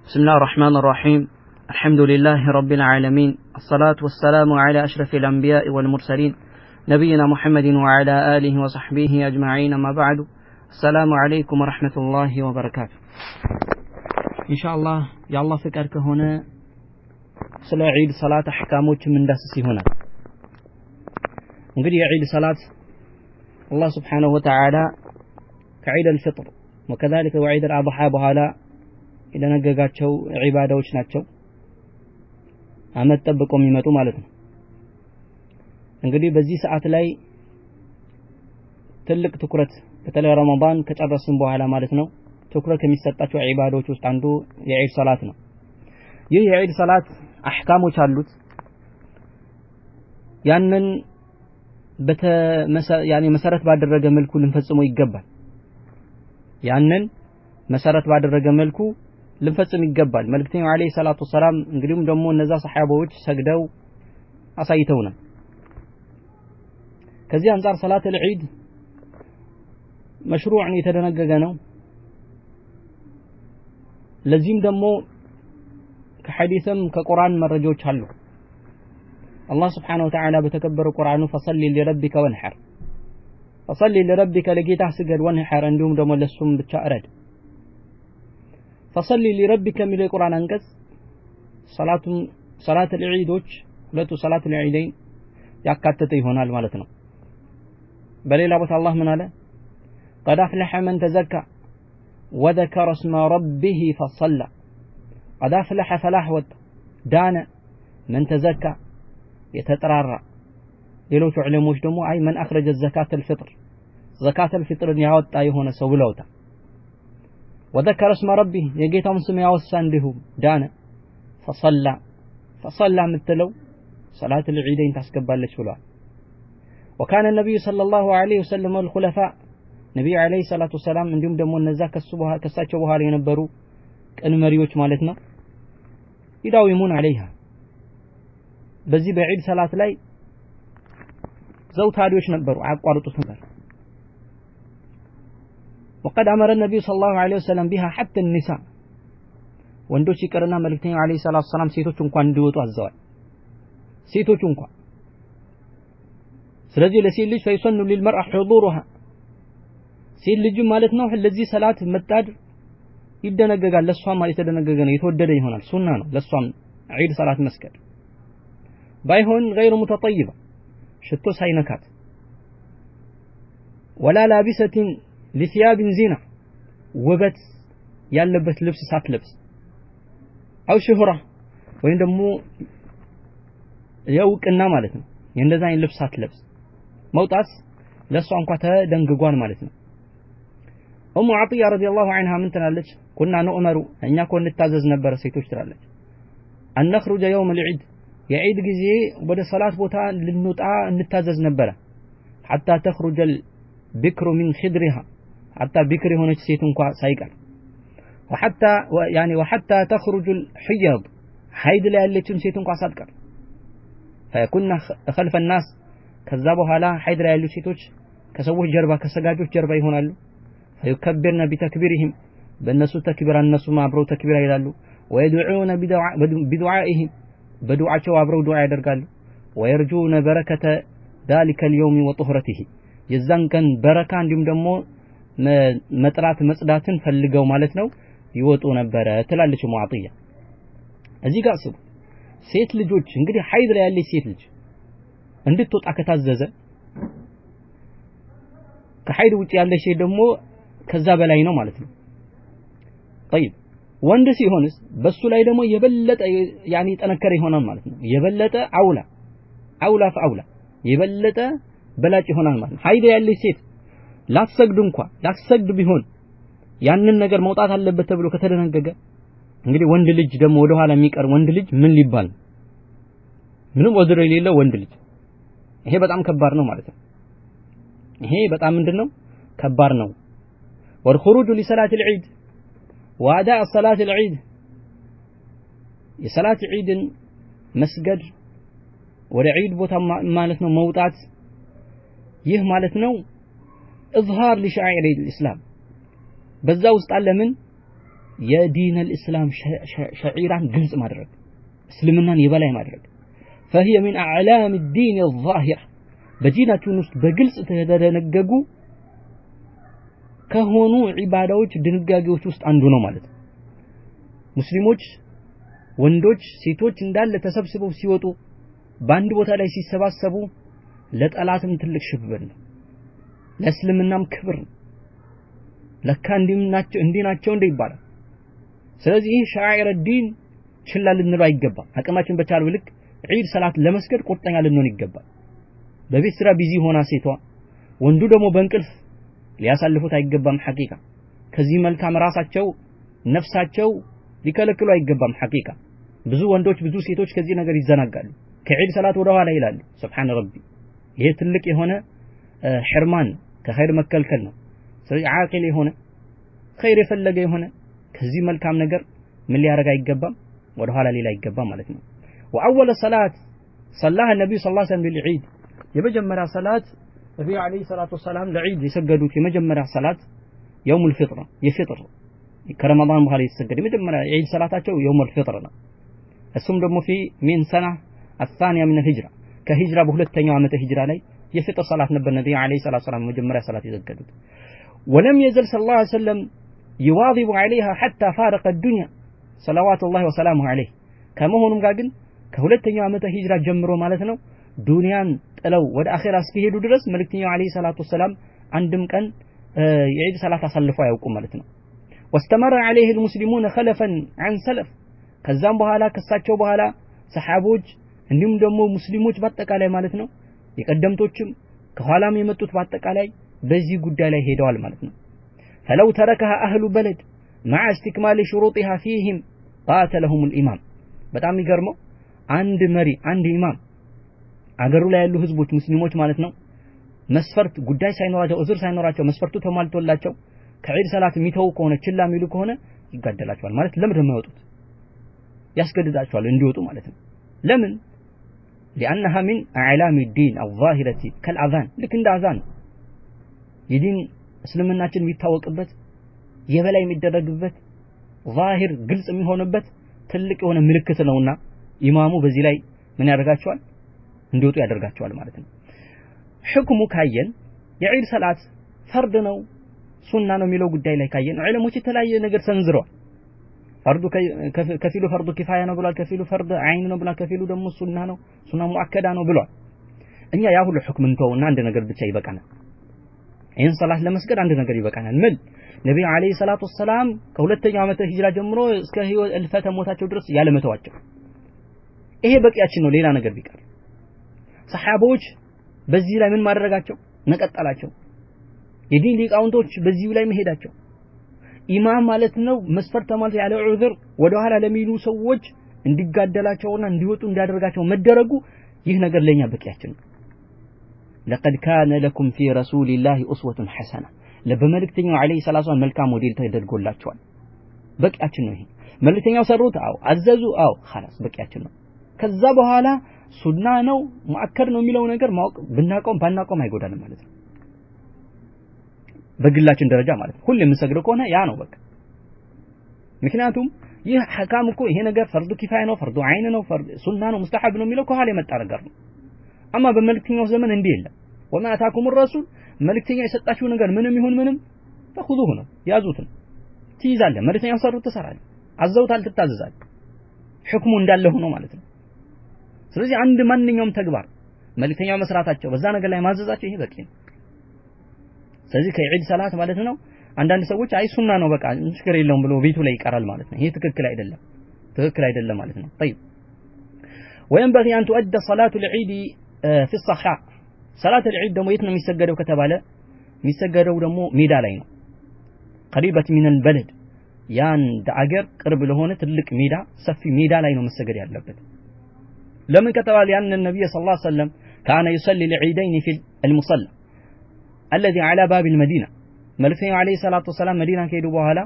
بسم الله الرحمن الرحيم الحمد لله رب العالمين الصلاة والسلام على أشرف الأنبياء والمرسلين نبينا محمد وعلى آله وصحبه أجمعين ما بعد السلام عليكم ورحمة الله وبركاته إن شاء الله يا الله فكرك هنا سلا عيد صلاة أحكاموች ምን ዳስስ ይሆናል እንግዲህ የዒድ ሰላት الله سبحانه وتعالى كعيد الفطر وكذلك وعيد الأضحى በኋላ የደነገጋቸው ዒባዳዎች ናቸው አመት ጠብቀው የሚመጡ ማለት ነው እንግዲህ በዚህ ሰዓት ላይ ትልቅ ትኩረት በተለይ ረመዳን ከጨረስን በኋላ ማለት ነው ትኩረት ከሚሰጣቸው ዒባዳዎች ውስጥ አንዱ የዒድ ሰላት ነው ይህ የዒድ ሰላት አህካሞች አሉት ያንን መሰረት ባደረገ መልኩ ልንፈጽመው ይገባል ያንን መሰረት ባደረገ መልኩ ልንፈጽም ይገባል መልእክተኛው አለይሂ ሰላቱ ሰላም እንግዲህም ደግሞ እነዛ ሰሃባዎች ሰግደው አሳይተውናል ከዚህ አንፃር ሰላት العيد مشروع የተደነገገ ነው ለዚህም ደግሞ ከሐዲስም ከቁርአን መረጃዎች አሉ አላህ Subhanahu Wa Ta'ala በተከበረው ቁርአኑ فصل لربك وانحر فصل لربك ለጌታህ ስገድ ወንሐር እንዲሁም ደግሞ ለሱም ብቻ እረድ فصل لربك من القرآن አንቀጽ صلاة العيدዎች ሁለቱ صلاة العيدين ያካተተ ይሆናል ማለት ነው በሌላ ቦታ አላህ ምን አለ قد أفلح من تزكى وذكر اسم ربه فصلى قد أفلح فلاح ودان من تزكى የተጠራራ ሌሎች ዑለሞች ደግሞ አይ من أخرج الزكاة الفطر زكاة الفطر ያወጣ የሆነ ሰው ብለውታል وذكر اسم ربه يجيتهم اسم يوسان لهم دانا فصلى مثلو صلاة العيدين تسكبال لشبلوا وكان النبي صلى الله عليه وسلم والخلفاء نبي عليه الصلاة والسلام عندهم دمون نزاك الصبح كساتشو بهار ينبروا كأن مريوش مالتنا يداومون عليها بزي بعيد صلاة لاي زوت هاديوش نبروا عقارطوا نبر وقد أمر النبي صلى الله عليه وسلم بها حتى النساء ወንዶች ይቀርና መልእክተኛው አለይሂ ሰላቱ ሰላም ሴቶች እንኳን እንዲወጡ አዘዋል ሴቶች እንኳን ስለዚህ ለሴት ልጅ ፈይሰኑ للمرأة حضورها ሴት ልጅ ማለት ነው ለዚህ ሰላት መጣድ ይደነገጋል ለሷም ማለት የተደነገገ ነው የተወደደ ይሆናል ሱና ነው ለሷም ዒድ ሰላት መስገድ ባይሆን غير متطيبة ሽቶ ሳይነካት ولا لابسة لثياب زينة وبت ያለበት ልብስ ሳትለብስ አው ሽሁራ ወይም ደግሞ የውቅና ማለት ነው የእንደዛ አይነት ልብስ ሳትለብስ መውጣት ለሷ እንኳን ተደንግጓል ማለት ነው ኡሙ አጥያ ረዲየላሁ ዐንሃ ምን ትላለች ኩና ነኡመሩ እኛ እኮ እንታዘዝ ነበር ሴቶች ትላለች አንخرج يوم العيد የዒድ ጊዜ ወደ ሰላት ቦታ ልንወጣ እንታዘዝ ነበር حتى تخرج البكر من خدرها حتى بكر هونች ሴት እንኳን ሳይቀር وحتى تخرج الحيض حيض ላይ ያለችም ሴት እንኳን ሳትቀር فكنا خلف الناس ከዛ በኋላ حيض ላይ ያሉ ሴቶች ከሰዎች ጀርባ ከሰጋጆች ጀርባ ይሆናሉ فيكبرن بتكبيرهم በእነሱ ተክቢራ እነሱ አብረው ተክቢራ ይላሉ ويدعون بدعائهم በዱዓቸው አብረው ዱዓ ያደርጋሉ ويرجون بركة ذلك اليوم وطهرته የዛን ቀን በረካ እንዲሁም ደግሞ መጥራት መጽዳትን ፈልገው ማለት ነው ይወጡ ነበር ትላለች ሙአጥያ እዚህ ጋር አስቡ ሴት ልጆች እንግዲህ ሐይድ ላይ ያለች ሴት ልጅ እንድትወጣ ከታዘዘ ከሐይድ ውጪ ያለች ሴት ደግሞ ከዛ በላይ ነው ማለት ነው طيب ወንድ ሲሆንስ በሱ ላይ ደግሞ የበለጠ ያኒ ጠነከረ ይሆናል ማለት ነው የበለጠ አውላ የበለጠ በላጭ ይሆናል ማለት ነው ሐይድ ያለች ሴት ላትሰግድ ቢሆን ያንን ነገር መውጣት አለበት ተብሎ ከተደነገገ እንግዲህ ወንድ ልጅ ደግሞ ወደ ኋላ የሚቀር ወንድ ልጅ ምን ሊባል ምንም ወድር የሌለው ወንድ ልጅ ይሄ በጣም ከባድ ነው ማለት ነው ይሄ በጣም ምንድነው ከባድ ነው والخروج لصلاه العيد واداء صلاه العيد የሰላት ዒድን መስገድ ወደ ዒድ ቦታ ማለት ነው መውጣት ይህ ማለት ነው إظهار لشعائر الإسلام በዛ ውስጥ አለ ምን የዲን الاسلام ሸዒራን ግልጽ ማድረግ እስልምናን የበላይ ማድረግ فهي من اعلام الدين الظاهر በዲናችን ውስጥ በግልጽ ተደነገጉ ከሆኑ ዒባዳዎች ድንጋጌዎች ውስጥ አንዱ ነው ማለት ነው ሙስሊሞች ወንዶች ሴቶች እንዳለ ተሰብስበው ሲወጡ በአንድ ቦታ ላይ ሲሰባሰቡ ለጠላትም ትልቅ ሽብር ነው ለእስልምናም ክብር ነው ለካ እንዲናቸው እንደ ይባላል ስለዚህ ይህ ሻዒር الدين ችላ ልንለው አይገባም አቅማችን በቻለው ልክ ዒድ ሰላት ለመስገድ ቁርጠኛ ልንሆን ይገባል በቤት ስራ ቢዚ ሆና ሴቷ ወንዱ ደግሞ በእንቅልፍ ሊያሳልፉት አይገባም ሐቂቃ ከዚህ መልካም ራሳቸው ነፍሳቸው ሊከለክሉ አይገባም ሐቂቃ ብዙ ወንዶች ብዙ ሴቶች ከዚህ ነገር ይዘናጋሉ ከዒድ ሰላት ወደ ኋላ ይላሉ ሱብሃን ረቢ ይሄ ትልቅ የሆነ ሕርማን ከኸይር መከልከል ነው ስለዚህ ዓቂል የሆነ ኸይር የፈለገ የሆነ ከዚህ መልካም ነገር ምን ሊያረጋ አይገባም ወደ ኋላ ሌላ አይገባም ማለት ነው ወአወለ ሰላት صلاها النبي صلى الله عليه وسلم بالعيد የመጀመሪያ ሰላት ነብዩ አለይሂ ሰላቱ ወሰላም ለዒድ የሰገዱት የመጀመሪያ ሰላት يوم الفطر የፍጥር ከረመዳን በኋላ የተሰገደ የመጀመሪያ የዒድ ሰላታቸው يوم الفطر ነው እሱም ደግሞ من سنة الثانية من الهجرة ከሂጅራ በሁለተኛው ዓመተ ሂጅራ ላይ የፍጥር ሰላት ነበር ነብዩ አለይሂ ሰላቱ ወሰላም መጀመሪያ ሰላት የሰገዱት ولم يزل صلى الله عليه وسلم يواظب عليها حتى فارق الدنيا صلوات الله وسلامه عليه ከመሆኑም ጋር ግን ከሁለተኛው ዓመተ ሂጅራ ጀምሮ ማለት ነው ዱንያን ጥለው ወደ አኺራ እስኪሄዱ ድረስ መልእክተኛው አለይሂ ሰላቱ ወሰላም አንድም ቀን የዒድ ሰላት አሳልፈው አያውቁም ማለት ነው واستمر عليه المسلمون خلفا عن سلف ከዛም በኋላ ከሳቸው በኋላ ሰሃቦች እንዲሁም ደግሞ ሙስሊሞች በአጠቃላይ ማለት ነው የቀደምቶችም ከኋላም የመጡት በአጠቃላይ በዚህ ጉዳይ ላይ ሄደዋል ማለት ነው فلو تركها اهل بلد مع استكمال شروطها فيهم قاتلهم الامام በጣም ይገርመው አንድ መሪ አንድ ኢማም አገሩ ላይ ያሉ ህዝቦች ሙስሊሞች ማለት ነው መስፈርት ጉዳይ ሳይኖራቸው እዝር ሳይኖራቸው መስፈርቱ ተሟልቶላቸው ከዒድ ሰላት የሚተው ከሆነ ችላ የሚሉ ከሆነ ይጋደላቸዋል ማለት ለምን የማይወጡት ያስገድዳቸዋል እንዲወጡ ማለት ነው ለምን لانها من اعلام الدين الظاهره كالاذان ልክ እንደ አዛን የዲን እስልምናችን የሚታወቅበት የበላይ የሚደረግበት ዛሂር ግልጽ የሚሆንበት ትልቅ የሆነ ምልክት ነውና ኢማሙ በዚህ ላይ ምን ያደርጋቸዋል እንዲወጡ ያደርጋቸዋል ማለት ነው ህክሙ ካየን የዒድ ሰላት ፈርድ ነው ሱና ነው የሚለው ጉዳይ ላይ ካየን ዑለሞች የተለያየ ነገር ሰንዝረዋል ፈርዱ ከፊሉ ፈርዱ ኪፋያ ነው ብሏል ከፊሉ ፈርድ አይን ነው ብሏል ከፊሉ ደግሞ ሱና ነው ሱና ሙአከዳ ነው ብሏል እኛ ያ ሁሉ ህክም እንተውና አንድ ነገር ብቻ ይበቃናል ይህን ሰላት ለመስገድ አንድ ነገር ይበቃናል ምን ነብዩ አለይሂ ሰላቱ ወሰላም ከሁለተኛው ዓመተ ሂጅራ ጀምሮ እስከ ህይወት እልፈተ ሞታቸው ድረስ ያለመተዋቸው ይሄ በቂያችን ነው ሌላ ነገር ቢቀር ሰሃቦች በዚህ ላይ ምን ማድረጋቸው መቀጠላቸው የዲን ሊቃውንቶች በዚህ ላይ መሄዳቸው ኢማም ማለት ነው መስፈርት ማለት ያለ ዑዝር ወደ ኋላ ለሚሉ ሰዎች እንዲጋደላቸውና እንዲወጡ እንዲያደርጋቸው መደረጉ ይህ ነገር ለኛ በቂያችን ነው لقد كان لكم في رسول الله أسوة حسنة ለበመልእክተኛው አለይሂ ሰላቱ መልካም ሞዴል ተደርጎላቸዋል በቂያችን ነው ይሄ መልእክተኛው ሰሩት አው አዘዙ አው خلاص በቂያችን ነው ከዛ በኋላ ሱና ነው ሙአከድ ነው የሚለው ነገር ማወቅ ብናቆም ባናቆም አይጎዳንም ማለት ነው በግላችን ደረጃ ማለት ነው ሁሉ የምንሰግደው ከሆነ ያ ነው በቃ ምክንያቱም ይህ ሐካም እኮ ይሄ ነገር ፈርዱ ኪፋያ ነው ፈርዱ አይን ነው ፈርዱ ሱና ነው ሙስተሐብ ነው የሚለው ከኋላ የመጣ ነገር ነው አማ በመልእክተኛው ዘመን እንዲህ የለም ወማ አታኩም الرسول መልእክተኛ የሰጣችሁ ነገር ምንም ይሁን ምንም ተخذوه ነው ያዙትን ትይዛለህ መልእክተኛው ሰሩት ተሰራለ አዘውታል ትታዘዛል ህክሙ እንዳለ ሆኖ ማለት ነው ስለዚህ አንድ ማንኛውም ተግባር መልእክተኛው መስራታቸው በዛ ነገር ላይ ማዘዛቸው ይሄ በቂ ነው ስለዚህ ከዒድ ሰላት ማለት ነው አንዳንድ ሰዎች አይ ሱና ነው በቃ ችግር የለውም ብሎ ቤቱ ላይ ይቀራል ማለት ነው ይሄ ትክክል አይደለም ማለት ነው طيب وينبغي ان تؤدى صلاه العيد في الصحراء صلاه العيد ደግሞ የት ነው የሚሰገደው ከተባለ የሚሰገደው ደግሞ ሜዳ ላይ ነው قريبه من البلد ያን አገር ቅርብ ለሆነ ትልቅ ሜዳ ሰፊ ሜዳ ላይ ነው መሰገድ ያለበት ለምን ከተባለ ያን ነብዩ ሰለላሁ ዐለይሂ ወሰለም كان يصلي العيدين في المصلى الذي على باب المدينه መልእክተኛው አለይሂ ሰላቱ ወሰላም መዲና ከሄዱ በኋላ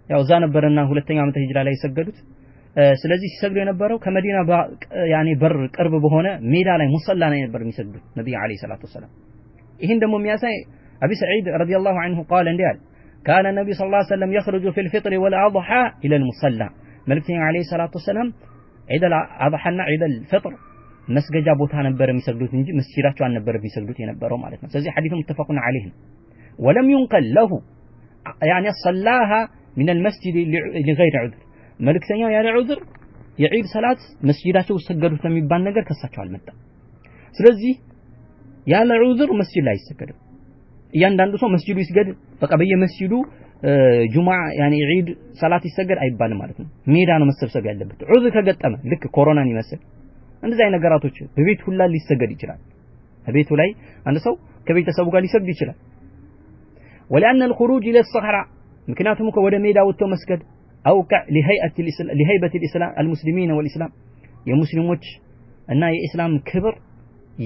ያው እዛ ነበርና ሁለተኛው ዓመተ ሂጅራ ላይ ሰገዱት ስለዚህ ሲሰግዱ የነበረው ከመዲና ያኔ በር ቅርብ በሆነ ሜዳ ላይ ሙሰላ ላይ ነበር የሚሰግዱት ነብዩ አለይሂ ሰላቱ ወሰላም ይሄን ደግሞ የሚያሳይ አቢ ሰዒድ ረዲየላሁ ዐንሁ قال እንዲህ አለ كان النبي صلى الله عليه وسلم يخرج في الفطر والأضحى إلى المصلى ملكتين عليه الصلاة والسلام عيد الأضحى عيد الفطر مسجد بوتا نبر የሚሰግዱት እንጂ መስጂዳቸው አልነበረ የሚሰግዱት የነበረው ማለት ነው ስለዚህ ሐዲሱ متفق عليه ولم ينقل له يعني صلاها من المسجد لغير عذر መልክተኛው ያለ ዑዝር የዒድ ሰላት መስጂዳቸው ሰገዱት የሚባል ነገር ከሳቸው አልመጣም ስለዚህ ያለ ዑዝር መስጂድ ላይ ይሰገዳል እያንዳንዱ ሰው መስጂዱ ይስገድ በቃ በየመስጂዱ ጁማዓ ያኒ ዒድ ሰላት ይሰገድ አይባልም ማለት ነው ሜዳ ነው መሰብሰብ ያለበት ዑዝር ከገጠመ ልክ ኮሮናን ይመስል እንደዚህ አይነት ነገራቶች በቤት ሁላ ሊሰገድ ይችላል በቤቱ ላይ አንድ ሰው ከቤተሰቡ ጋር ሊሰግድ ይችላል ولأن الخروج إلى الصحراء ምክንያቱም ወደ ሜዳ ወጥቶ መስገድ أوقع لهيبة الإسلام المسلمين والإسلام የሙስሊሞች እና የኢስላም ክብር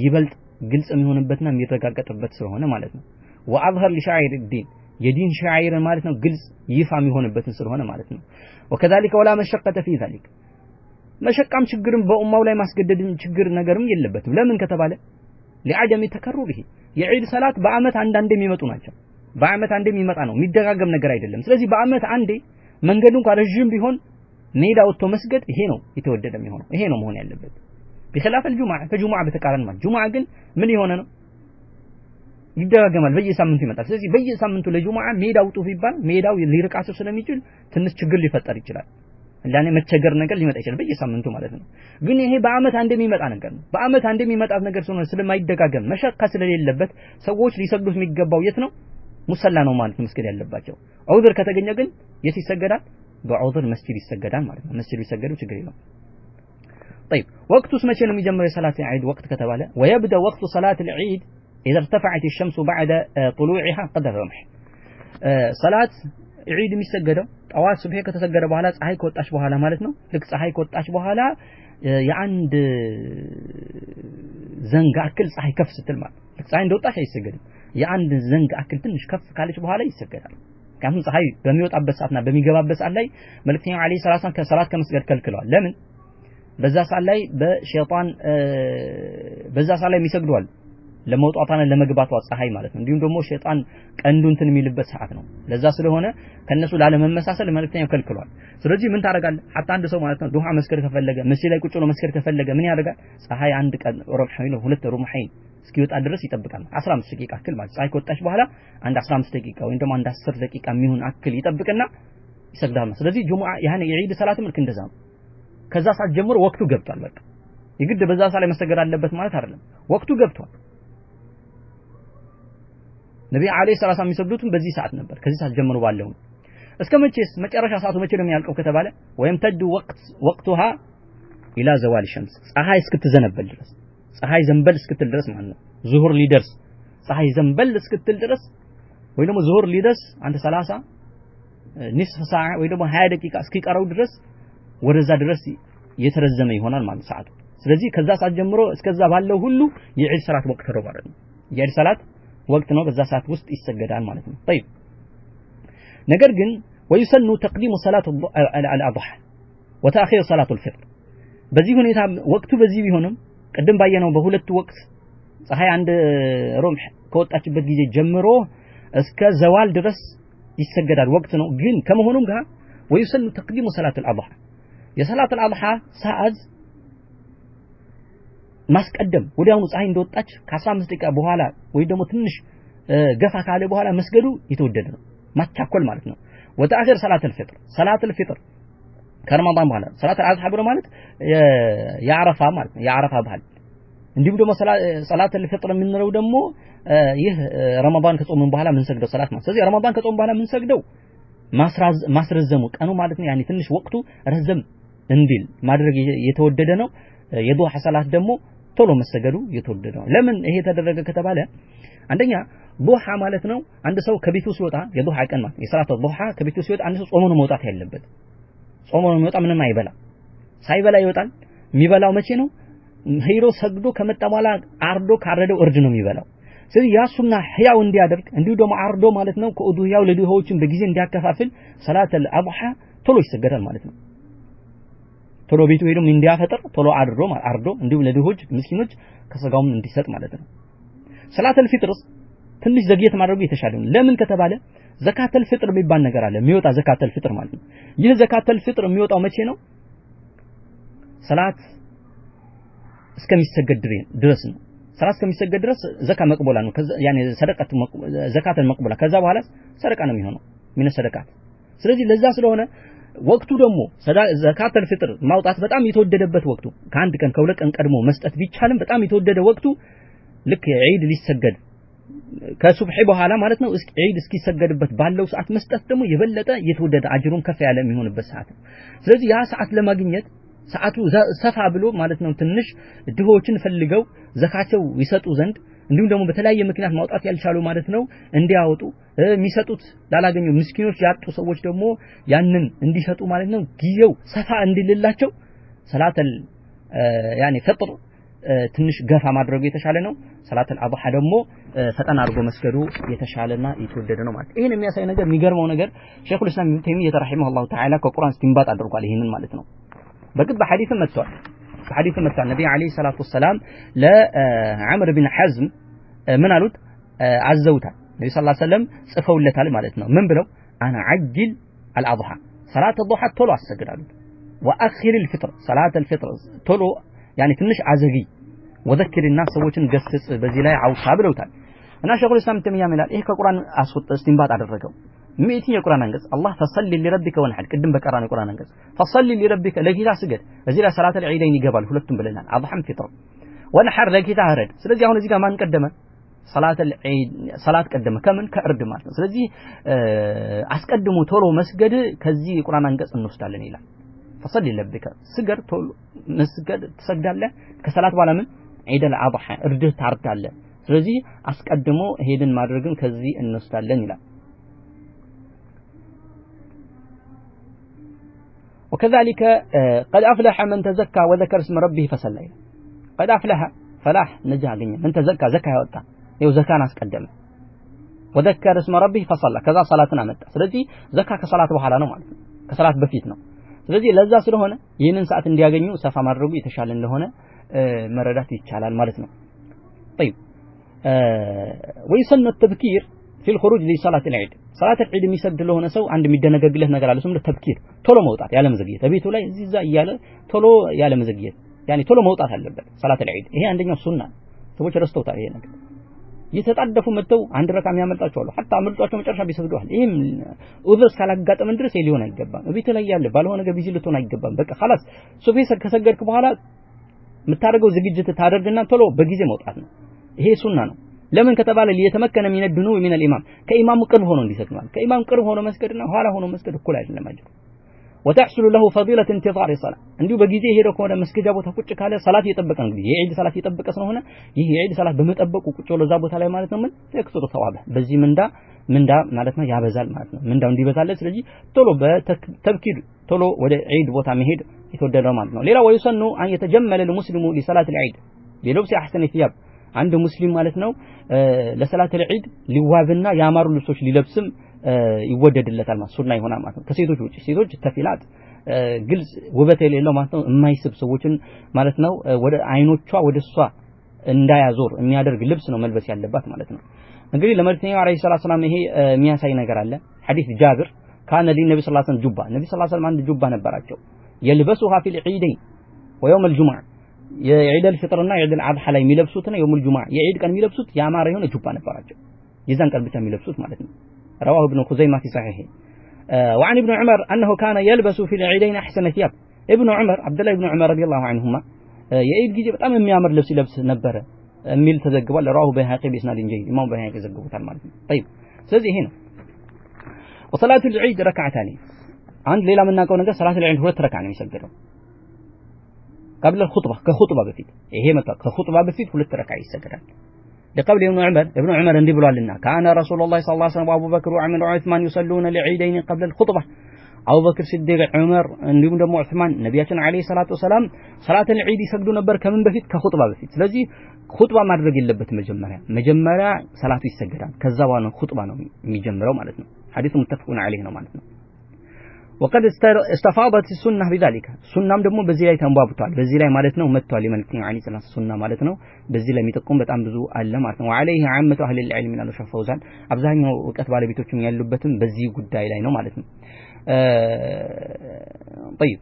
ይበልጥ ግልጽ የሚሆንበትና የሚረጋገጥበት ስለሆነ ማለት ነው وأظهر لشعائر الدين የዲን ሻዒር ማለት ነው ግልጽ ይፋ የሚሆንበትን ስለሆነ ማለት ነው وكذلك ولا مشقة في ذلك መሸቃም ችግርም በኡማው ላይ ማስገደድን ችግር ነገርም የለበትም ለምን ከተባለ لعدم تكرره የዒድ ሰላት በአመት አንድ የሚመጡ ናቸው በአመት አንድ የሚመጣ ነው የሚደጋገም ነገር አይደለም ስለዚህ በአመት አንዴ መንገዱ እንኳን ረጅም ቢሆን ሜዳ ወጥቶ መስገድ ይሄ ነው የተወደደ የሚሆነው ይሄ ነው መሆን ያለበት بخلاف الجمعة ከጁሙዓ በተቃራኒ ማለት ጁሙዓ ግን ምን የሆነ ነው ይደጋገማል በየሳምንቱ ይመጣል ስለዚህ በየሳምንቱ ለጁሙዓ ሜዳ ውጡ ቢባል ሜዳው ሊርቃቸው ስለሚችል ትንሽ ችግር ሊፈጠር ይችላል ለኔ መቸገር ነገር ሊመጣ ይችላል በየሳምንቱ ማለት ነው ግን ይሄ በአመት አንድ የሚመጣ ነገር ነው በአመት አንድ የሚመጣ ነገር ስለሆነ ስለማይደጋገም መሸካ ስለሌለበት ሰዎች ሊሰግዱት የሚገባው የት ነው ሙሰላ ነው ማለት መስገድ ያለባቸው ዑዝር ከተገኘ ግን የት ይሰገዳል በዑዝር መስጂድ ይሰገዳል ማለት ነው መስጂድ ይሰገዱ ችግር የለውም طيب وقتس متى ነው የሚጀምረው የሰላት العيد ወቅት ከተባለ ويبدا وقت صلاه العيد اذا ارتفعت الشمس بعد طلوعها قدر رمح صلاه العيد የሚሰገደው ጠዋት ሱብሂ ከተሰገደ በኋላ ፀሐይ ከወጣች በኋላ ማለት ነው ልክ ፀሐይ ከወጣች በኋላ የአንድ ዘንግ አክል ፀሐይ ከፍ ስትል ማለት ልክ ፀሐይ እንደወጣች አይሰገድም የአንድ ዘንግ አክል ትንሽ ከፍ ካለች በኋላ ይሰገዳል ካሁን ፀሐይ በሚወጣበት ሰዓትና በሚገባበት ሰዓት ላይ መልእክተኛው አለይሂ ሰላም ከሰላት ከመስገድ ከልክለዋል ለምን በዛ ሰዓት ላይ በሸይጣን በዛ ሰዓት ላይ የሚሰግዱዋል ለመውጣቷና ለመግባቷ ፀሐይ ማለት ነው እንዲሁም ደግሞ ሸይጣን ቀንዱንትን የሚልበት ሰዓት ነው ለዛ ስለሆነ ከነሱ ላለመመሳሰል መልእክተኛው ከልክለዋል ስለዚህ ምን ታረጋለህ hatta አንድ ሰው ማለት ነው ዱሃ መስገድ ከፈለገ መስጂድ ላይ ቁጭ ብሎ መስገድ ከፈለገ ምን ያደርጋል ፀሐይ አንድ ቀን ሩምሐይ ነው ሁለት ሩምሐይ እስኪወጣ ድረስ ይጠብቃል 15 ደቂቃ አክል ማለት ፀሐይ ከወጣች በኋላ አንድ 15 ደቂቃ ወይም ደግሞ አንድ 10 ደቂቃ የሚሆን አክል ይጠብቅና ይሰግዳል ስለዚህ ጁሙዓ ያኔ የዒድ ሰላት መልክ እንደዛ ነው ከዛ ሰዓት ጀምሮ ወቅቱ ገብቷል በቃ የግድ በዛ ሰዓት ላይ መሰገድ አለበት ማለት አይደለም ወቅቱ ገብቷል ነብዩ አለይሂ ሰላም የሚሰግዱትም በዚህ ሰዓት ነበር ከዚህ ሰዓት ጀምሮ ባለው እስከ መቼስ መጨረሻ ሰዓቱ መቼ ነው የሚያልቀው ከተባለ ወይም ተዱ ወቅቱها الى زوال الشمس ፀሐይ እስክትዘነበል ድረስ ፀሐይ ዘንበል እስክትል ድረስ ማለት ነው ዙሁር ሊደርስ ፀሐይ ዘንበል እስክትል ድረስ ወይ ደግሞ ዙሁር ሊደርስ አንድ 30 ንስፍ ሰዓት ወይ ደግሞ 20 ደቂቃ እስኪቀረው ድረስ ወደዛ ድረስ የተረዘመ ይሆናል ማለት ሰዓቱ ስለዚህ ከዛ ሰዓት ጀምሮ እስከዛ ባለው ሁሉ የዒድ ሰላት ወቅት ነው ማለት ነው የዒድ ሰላት ወቅት ነው በዛ ሰዓት ውስጥ ይሰገዳል ማለት ነው طيب ነገር ግን ويسن تقديم صلاه الاضحى وتاخير صلاه الفطر በዚህ ሁኔታ ወቅቱ በዚህ ቢሆንም ቀደም ባየነው በሁለት ወቅት ፀሐይ አንድ ሩምህ ከወጣችበት ጊዜ ጀምሮ እስከ ዘዋል ድረስ ይሰገዳል ወቅት ነው ግን ከመሆኑም ጋር ويسن تقديم صلاه الاضحى የሰላት الأضحى ሰዓት ማስቀደም ወዲያውኑ ፀሐይ እንደወጣች ከ15 ደቂቃ በኋላ ወይ ደግሞ ትንሽ ገፋ ካለ በኋላ መስገዱ የተወደደ ነው ማቻኮል ማለት ነው ወተአኺር ሰላት الفطر ከረመዳን በኋላ ሰላት الأضحى ማለት የአረፋ ማለት ነው የአረፋ ባህል እንዲሁም ደግሞ ሰላት الفطر የምንለው ደግሞ ይህ ረመዳን ከጾምን በኋላ ምን ሰግደው ሰላት ነው ስለዚህ ረመዳን ከጾም በኋላ ምን ሰግደው ማስረዘሙ ቀኑ ማለት ነው ያኔ ትንሽ ወቅቱ ረዘም እንዲል ማድረግ የተወደደ ነው የዱሃ ሰላት ደግሞ ቶሎ መሰገዱ የተወደደ ነው ለምን ይሄ ተደረገ ከተባለ አንደኛ ዱሃ ማለት ነው አንድ ሰው ከቤቱ ሲወጣ የዱሃ ቀን ማለት የሰላት ዱሃ ከቤቱ ሲወጣ አንድ ሰው ጾሞ ነው መውጣት ያለበት ጾሞ ነው የሚወጣ ምንም አይበላ ሳይበላ ይወጣል የሚበላው መቼ ነው ሄዶ ሰግዶ ከመጣ በኋላ አርዶ ካረደው እርድ ነው የሚበላው ስለዚህ ያሱና ህያው እንዲያደርግ እንዲሁ ደግሞ አርዶ ማለት ነው ከኡዱህያው ለዱሃዎችን በጊዜ እንዲያከፋፍል ሰላት الأضحى ቶሎ ይሰገዳል ማለት ነው ቶሎ ቤቱ ሄዶ እንዲያፈጥር ቶሎ አርዶ እንዲሁ ለዱሆች ምስኪኖች ከሰጋውም እንዲሰጥ ማለት ነው ሰላት الفطر ትንሽ ዘግየት ማድረጉ የተሻለ ነው ለምን ከተባለ ዘካተል ፍጥር የሚባል ነገር አለ የሚወጣ ዘካተል ፍጥር ማለት ነው ይህ ዘካተል ፍጥር የሚወጣው መቼ ነው ሰላት እስከሚሰገድ ድረስ ነው ሰላት እስከሚሰገድ ድረስ ዘካ መቅቦላ ነው ያኔ ሰደቃት ዘካተል መቅቦላ ከዛ በኋላ ሰደቃ ነው የሚሆነው ምን ሰደቃት ስለዚህ ለዛ ስለሆነ ወቅቱ ደግሞ ዘካተል ፍጥር ማውጣት በጣም የተወደደበት ወቅቱ ከአንድ ቀን ከሁለት ቀን ቀድሞ መስጠት ቢቻልም በጣም የተወደደ ወቅቱ ልክ ዒድ ሊሰገድ ከሱብሂ በኋላ ማለት ነው ዒድ እስኪሰገድበት ባለው ሰዓት መስጠት ደግሞ የበለጠ የተወደደ አጅሩን ከፍ ያለ የሚሆንበት ሰዓት ነው ስለዚህ ያ ሰዓት ለማግኘት ሰዓቱ ሰፋ ብሎ ማለት ነው ትንሽ ድሆችን ፈልገው ዘካቸው ይሰጡ ዘንድ እንዲሁም ደግሞ በተለያየ ምክንያት ማውጣት ያልቻሉ ማለት ነው እንዲያወጡ የሚሰጡት ላላገኙ ምስኪኖች ያጡ ሰዎች ደግሞ ያንን እንዲሰጡ ማለት ነው ጊዜው ሰፋ እንዲልላቸው ሰላተል ያኔ ፈጥር ትንሽ ገፋ ማድረጉ የተሻለ ነው ሰላተል አድሃ ደግሞ ፈጠን አድርጎ መስገዱ የተሻለና የተወደደ ነው ማለት ይሄን የሚያሳይ ነገር የሚገርመው ነገር ሼኹል ኢስላም ኢብኑ ተይሚያ ረሂመሁላሁ ተዓላ ከቁርአን እስቲንባጥ አድርጓል ይሄንን ማለት ነው በግድ በሐዲስ መጥቷል በሐዲስ መጥቷል ነብዩ አለይሂ ሰላቱ ወሰለም ለዓምር ኢብኑ ሐዝም ምን አሉት አዘውታል ነብዩ ሰለላሁ ዐለይሂ ወሰለም ጽፈውለታል ማለት ነው ምን ብለው አና አጅል አልአድሃ ሰላት አድሃ ቶሎ አሰግዳሉ ወአኺር الفطر ሰላት الفطر ቶሎ ያኒ ትንሽ አዘጊ ወዘክርና ሰዎችን ገስጽ በዚህ ላይ አውሳ ብለውታል እና ሼኹል ኢስላም ተሚያ ይላል ይሄ ከቁርአን አስወጥ እስቲንባጥ አደረገው ምኢቲ የቁርአን አንቀጽ አላህ ፈሰል ለረብከ ወንሐል ቅድም በቀራን የቁርአን አንቀጽ ፈሰል ለረብከ ለጌታ ስገድ እዚህ ላይ ሰላተል ዒደይን ይገባል ሁለቱም ብለናል አድሃም ፊጥር ወንሐር ለጌታ አረድ ስለዚህ አሁን እዚህ ጋር ማን ቀደመ ሰላተል ዒድ ሰላት ቀደመ ከምን ከእርድ ማለት ነው ስለዚህ አስቀድሞ ቶሎ መስገድ ከዚህ የቁርአን አንቀጽ እንወስዳለን ይላል ፈሰል ለረብከ ስገድ ቶሎ መስገድ ትሰግዳለህ ከሰላት በኋላ ምን ዒደል አድሃ እርድ ታርዳለህ ስለዚህ አስቀድሞ ሄድን ማድረግን ከዚህ እንወስዳለን ይላል وكذلك قد أفلح من تزكى وذكر اسم ربه فصلى قد أفلح فلاح نجا من تزكى زكى يوطا يو زكاه ناس قدم وذكر اسم ربه فصلى كذا صلاتنا متى ስለዚህ ዘካ ከሰላት በኋላ ነው ማለት ነው ከሰላት በፊት ነው ስለዚህ ለዛ ስለሆነ ይሄንን ሰዓት እንዲያገኙ ሰፋ ማድረጉ የተሻለ እንደሆነ መረዳት ይቻላል ማለት ነው طيب ويسن التبكير في الخروج لصلاه العيد صلاه العيد የሚሰግድ ለሆነ ሰው አንድ የሚደነገግለት ነገር አለ እሱም ተብኪር ቶሎ መውጣት ያለ መዘግየት ቤቱ ላይ እዚዛ እያለ ቶሎ ያለ መዘግየት ያኒ ቶሎ መውጣት አለበት صلاه العيد ይሄ አንደኛው ሱና ሰዎች ረስተውታል ይሄ ነገር የተጣደፉ መተው አንድ ረካ የሚያመልጣቸው አሉ hatta አመልጧቸው መጨረሻ ቢሰግዱዋል ይሄም ኡዝር ካላጋጠመን ድረስ ሊሆን አይገባም ቤት ላይ ያለ ባልሆነ ነገር ቢዚ ልትሆን አይገባም በቃ خلاص ሱፊ ከሰገድክ በኋላ የምታደርገው ዝግጅት ታደርግና ቶሎ በጊዜ መውጣት ነው ይሄ ሱና ነው ለምን ከተባለ ለየተመከነ من الدنو من الامام ከኢማሙ ቅርብ ሆኖ እንዲሰግድ ማለት ከኢማም ቅርብ ሆኖ መስገድና ኋላ ሆኖ መስገድ እኩል አይደለም አጅሩ وتحصل له فضيله انتظار الصلاه እንዲሁ በጊዜ ሄዶ ከሆነ መስገጃ ቦታ ቁጭ ካለ ሰላት እየጠበቀ ነው እንግዲህ የዒድ ሰላት እየጠበቀ ስለሆነ ይህ የዒድ ሰላት በመጠበቁ ቁጭ ብሎ እዛ ቦታ ላይ ማለት ነው ምን ተክሱሩ ተዋበ በዚህ ምንዳ ማለት ነው ያበዛል ማለት ነው ምንዳው እንዲበዛለ ስለዚህ ቶሎ በተብኪር ቶሎ ወደ ዒድ ቦታ መሄድ የተወደደው ማለት ነው ሌላ ወይሰኑ አን የተጀመለ المسلم لصلاه العيد بلبس احسن الثياب አንድ ሙስሊም ማለት ነው ለሰላት العيد ሊዋብና ያማሩ ልብሶች ሊለብስም ይወደድለታል ማለት ሱና ይሆናል ማለት ነው ከሴቶች ውጪ ሴቶች ተፊላት ግልጽ ውበት የሌለው ማለት ነው የማይስብ ሰዎችን ማለት ነው ወደ አይኖቿ ወደሷ እንዳያዞር የሚያደርግ ልብስ ነው መልበስ ያለባት ማለት ነው እንግዲህ ለመልእክተኛው አለይሂ ሰላቱ ሰላም ይሄ የሚያሳይ ነገር አለ ሐዲስ ጃብር ካነ ለነብዩ ሰለላሁ ዐለይሂ ወሰለም ጁባ ነብዩ ሰለላሁ ዐለይሂ ወሰለም አንድ ጁባ ነበራቸው የልበሱها في العيدين ويوم الجمعه የዒድ አልፍጥርና የዒድ አልአድሃ ላይ የሚለብሱትና የውም الجمعه የዒድ ቀን የሚለብሱት ያማረ የሆነ ጁባ ነበራቸው የዛን ቀን ብቻ የሚለብሱት ማለት ነው رواه ابن خزيمة في صحيحه وعن ابن عمر أنه كان يلبس في العيدين أحسن ثياب ابن عمر عبد الله ابن عمر رضي الله عنهما የዒድ ጊዜ በጣም የሚያምር ልብስ ይለብስ ነበር የሚል ተዘግቧል رواه بيهقي بإسناد جيد ኢማሙ በይሃቂ ዘግበውታል ማለት ነው طيب ስለዚህ ይሄ ነው وصلاة العيد ركعتان አንድ ሌላ የምናውቀው ነገር صلاة العيد ሁለት ረካ ነው የሚሰገደው قبل الخطبة ከኹጥባ በፊት ይሄ መጣ ከኹጥባ በፊት ሁለት ረካ ይሰገዳል لقول ابن عمر እንዲህ ብሏልና كان رسول الله صلى الله عليه وسلم وابو بكر وعمر وعثمان يصلون العيدين قبل الخطبة አቡ በክር ሲዲቅ ዑመር እንዲሁም ደግሞ ዑስማን ነብያችን አለይሂ ሰላቱ ወሰላም ሰላተል ዒድ ይሰግዱ ነበር ከምን በፊት ከኹጥባ በፊት ስለዚህ ኹጥባ ማድረግ የለበት መጀመሪያ ሰላቱ ይሰገዳል ከዛ በኋላ ኹጥባ ነው የሚጀምረው ማለት ነው ሐዲሱ ሙተፈቁን ዐለይሂ ነው ማለት ነው وقد استفاضت السنة بذلك سنام ደግሞ በዚህ ላይ ተንባብቷል በዚህ ላይ ማለት ነው መጥቷል የመልእክተኛው ዐለይሂ ሰላቱ ሱና ማለት ነው በዚህ ላይ የሚጠቁም በጣም ብዙ አለ ማለት ነው وعليه عامة أهل العلم من ሸህ ፈውዛን አብዛኛው ዕውቀት ባለቤቶችም ያሉበትም በዚህ ጉዳይ ላይ ነው ማለት ነው طيب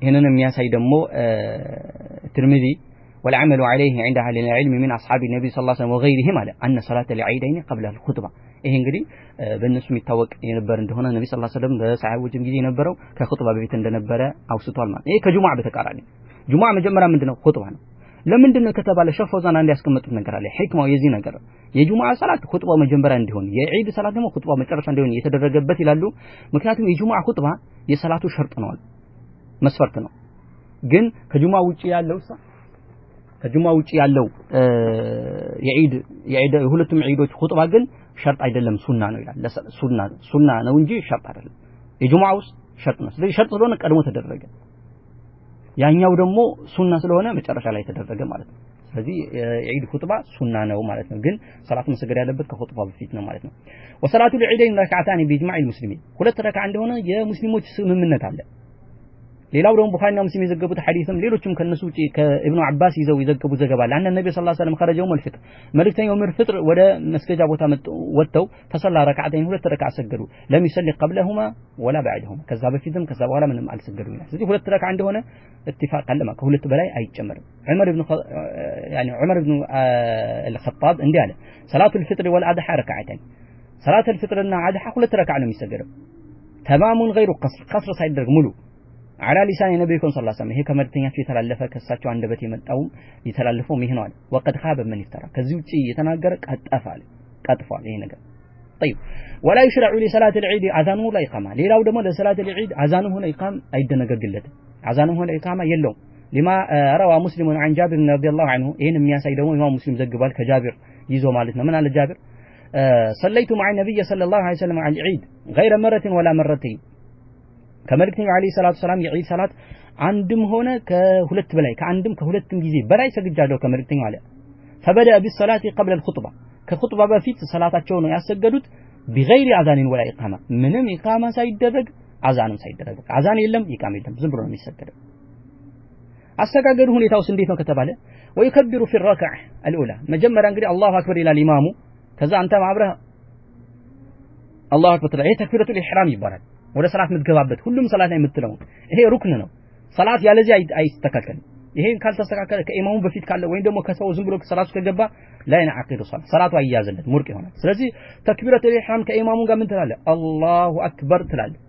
هنا የሚያሳይ ደግሞ ትርሚዚ والعمل عليه عند أهل العلم من أصحاب النبي صلى الله عليه وسلم وغيرهم على أن صلاة العيدين قبل الخطبة ይሄ እንግዲህ በእነሱ የሚታወቅ የነበር እንደሆነ ነብይ ሰለላሁ ዐለይሂ ወሰለም በሰሃቦችም ጊዜ የነበረው ከኹጥባ በፊት እንደነበረ አውስቷል ማለት ይሄ ከጁሙዓ በተቃራኒ ጁሙዓ መጀመሪያ ምንድነው ኹጥባ ነው ለምንድነው ከተባለ ሸህ ፈውዛን አንድ ያስቀመጡት ነገር አለ ህክማው የዚህ ነገር የጁሙዓ ሰላት ኹጥባ መጀመሪያ እንዲሆን የዒድ ሰላት ደግሞ ኹጥባ መጨረሻ እንዲሆን የተደረገበት ይላሉ ምክንያቱም የጁሙዓ ኹጥባ የሰላቱ ሸርጥ ነው መስፈርት ነው ግን ከጁሙዓ ውጪ ያለው የዒድ ሁለቱም ዒዶች ኹጥባ ግን ሸርጥ አይደለም ሱና ነው ይላል ሱና ነው እንጂ ሸርጥ አይደለም የጁሙዓ ውስጥ ሸርጥ ነው ስለዚህ ሸርጥ ስለሆነ ቀድሞ ተደረገ ያኛው ደግሞ ሱና ስለሆነ መጨረሻ ላይ ተደረገ ማለት ነው ስለዚህ የዒድ ኹጥባ ሱና ነው ማለት ነው ግን ሰላት መስገድ ያለበት ከኹጥባ በፊት ነው ማለት ነው ወሰላቱ العيدين ركعتان بإجماع المسلمين ሁለት ረካዓ እንደሆነ የሙስሊሞች ስምምነት አለ ሌላው ደግሞ ቡኻሪና ሙስሊም የዘገቡት ሐዲስም ሌሎችም ከነሱ ውጪ ከኢብኑ አባስ ይዘው የዘገቡት ዘገባ አለ አንደ ነብዩ ሰለላሁ ዐለይሂ ወሰለም خرجوا من الفطر መልእክተኛው ፍጥር ወደ መስገጃ ቦታ ወጥተው ተሰላ ረካዓተን ሁለት ረካዓ ሰገዱ ለም يصلي قبلهما ولا بعدهما ከዛ በፊትም ከዛ በኋላ ምንም አልሰገዱም ይላል ስለዚህ ሁለት ረካዓ እንደሆነ اتفاق አለ ከሁለት በላይ አይጨመርም ዑመር ኢብኑ الخطاب እንዲህ አለ ሰላቱ الفطر والأضحى ركعتين ሰላቱ الفطرና አድሃ ሁለት ረካዓ ነው የሚሰገደው تمام غير قصر ሳይደረግ ሙሉ على لسان النبي صلى الله عليه وسلم ይሄ ከመልእክተኛቸው የተላለፈ ከሳቸው አንደበት የመጣው የተላለፈው ይሄ ነው አለ وقد خاب من افترى ከዚህ ውጪ የተናገረ ቀጥፏል ይሄ ነገር طيب ولا يشرع لصلاه العيد اذان ولا اقامه ሌላው ደግሞ ለሰላት العيد اذان ሆነ ኢቃም አይደነገግለትም اذان ሆነ ኢቃማ የለውም لما روى مسلم عن جابر رضي الله عنه ይሄን የሚያሳይ ደግሞ ኢማም ሙስሊም ዘግቧል ከጃቢር ይዞ ማለት ነው ምን አለ ጃቢር صليت مع النبي صلى الله عليه وسلم على العيد غير مرة ولا مرتين ከመልእክተኛው ዐለይሂ ሰላቱ ሰላም የዒድ ሰላት አንድም ሆነ ከሁለት በላይ ከአንድም ከሁለትም ጊዜ በላይ ሰግጃለሁ ከመልእክተኛው አለ فبدأ بالصلاة قبل الخطبة ከኹጥባ በፊት ሰላታቸው ነው ያሰገዱት بغير اذان ولا اقامه ምንም ኢቃማ ሳይደረግ አዛንም ሳይደረግ አዛን የለም ኢቃማ የለም ዝም ብሎ ነው የሚሰገደው አሰጋገዱ ሁኔታውስ እንዴት ነው ከተባለ ويكبر في الركعة الأولى መጀመሪያ እንግዲህ አላሁ አክበር ይላል ኢማሙ ከዛ አንተ ማብረህ አላሁ አክበር ትላለህ ይሄ ተክቢረቱል ኢህራም ይባላል ወደ ሰላት ምትገባበት ሁሉም ሰላት ላይ የምትለው ይሄ ሩክን ነው ሰላት ያለዚህ አይስተካከልም ይሄን ካልተስተካከለ ከኢማሙ በፊት ካለ ወይም ደግሞ ከሰው ዝም ብሎ ሰላቱ ከገባ ላይ ነዓቂዱ ሰላቱ አይያዝለት ሙርቅ ይሆናል ስለዚህ ተክቢረቱል ኢህራም ከኢማሙ ጋር ምን ትላለህ አላሁ አክበር ትላለህ